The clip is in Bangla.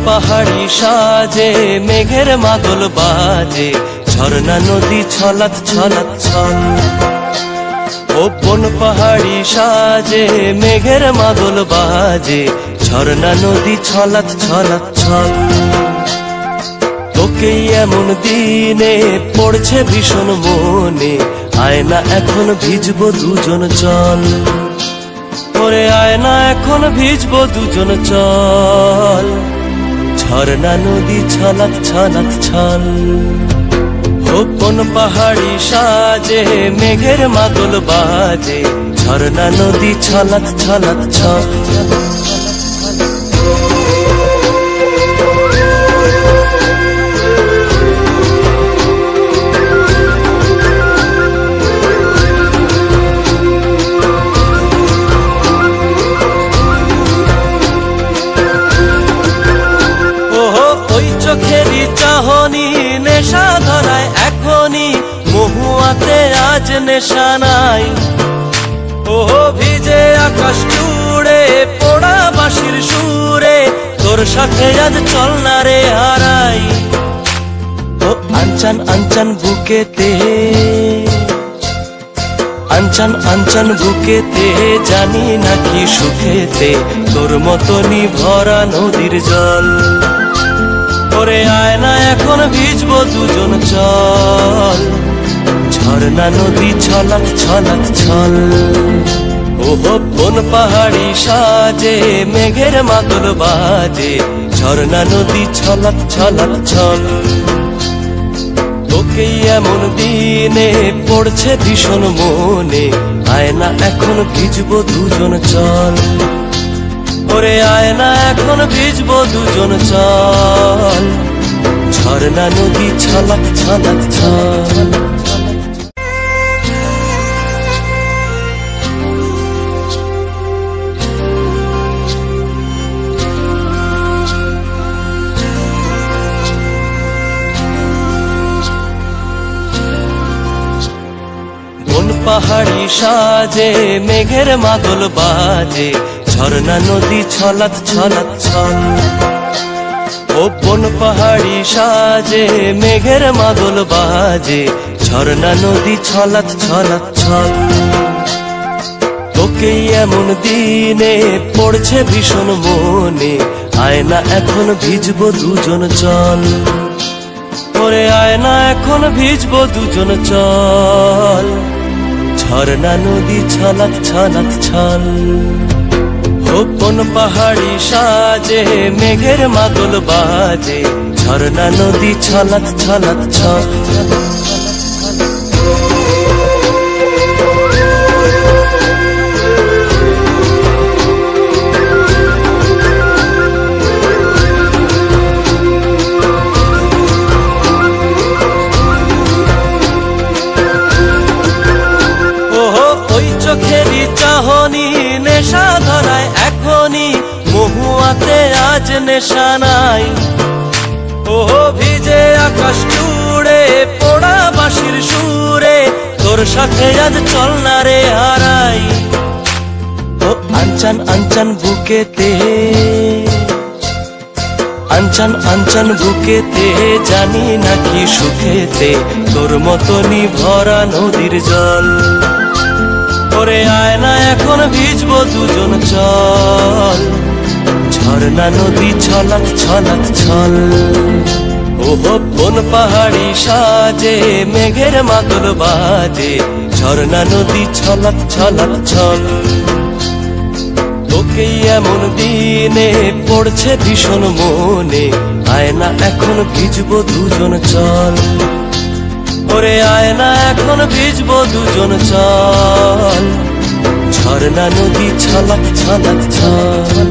পাহাড়ি সাজে মেঘের মাদল বাজে, ঝর্ণা নদী ছলাৎ ছলাৎ ছল। ও বন পাহাড়ি সাজে মেঘের মাদল বাজে, ঝর্ণা নদী ছলাৎ ছলাৎ ছল। তোকে এমন দিনে পড়ছে ভীষণ মনে, আয়না এখন ভিজবো দুজন চল। ওরে আয়না এখন ভিজবো দুজন চল, ঝর্ণা নদী ছলাৎ ছলাৎ ছল। কোন পাহাড়ি সাজে মেঘের মাদল বাজে, ঝর্ণা নদী ছলাৎ ছলাৎ ছল। চোখেরই চাহনি নেশা ধরায় এখনই, মহুয়াতে আজ নেশা নাই। ও ভিজে আকাশ জুড়ে পোড়া বাঁশির সুরে, তোর সাথে আজ চল না রে হারাই। ও আনচান আনচান বুকেতে, আনচান আনচান বুকেতে, জানি নাকি সুখেতে তোর মতনই ভরা নদীর জল। ওরে আয়না এখন ভিজবো দুজন চল, ঝর্ণা নদী ছলাৎ ছলাৎ ছল। ওহো কোন পাহাড়ি সাজে মেঘের মাদল বাজে, ঝর্ণা নদী ছলাৎ ছলাৎ ছল। তোকে এমন দিনে পড়ছে ভীষণ মনে, আয়না এখন ভিজবো দুজন চল। ওরে আয়না এখন ভিজবো দুজন চল, ঝর্ণা নদী ছলাৎ ছলাৎ ছল। কোন পাহাড়ি সাজে মেঘের মাদল বাজে, ঝর্ণা নদী ছলাৎ ছলাৎ ছল। ও বন পাহাড়ি সাজে মেঘের মাদল বাজে, ঝর্ণা নদী ছলাৎ ছলাৎ ছল। তোকে এমন দিনে পড়ছে ভীষণ মনে, আয়না এখন ভিজবো দুজন চল। ওরে আয়না এখন ভিজবো দুজন চল, ঝর্ণা নদী ছলাৎ ছলাৎ ছল। কোন পাহাড়ি সাজে মেঘের মাদল বাজে, ঝর্ণা নদী ছলাৎ ছলাৎ ছল। চোখেরই চাহনি নেশা ধরায় এখনই, মহুয়াতে আজ নেশা নাই। ও ভিজে আকাশ জুড়ে পোড়া বাঁশির সুরে, তোর সাথে আজ চল না রে হারাই। ও আনচান আনচান বুকেতে, আনচান আনচান বুকেতে, জানি নাকি সুখেতে তোর মতনই ভরা নদীর জল। ওরে আয়না এখন ভিজবো দুজন চল, ঝর্ণা নদী ছলাৎ ছলাৎ ছল। ওহো কোন পাহাড়ি সাজে মেঘের মাদল বাজে, ঝর্ণা নদী ছলাৎ ছলাৎ ছল। তোকে এমন দিনে পড়ছে ভীষণ মনে, আয়না এখন ভিজবো দুজন চল। ওরে আয়না এখন ভিজবো দুজন চল, ঝর্ণা নদী ছলাৎ ছলাৎ ছল।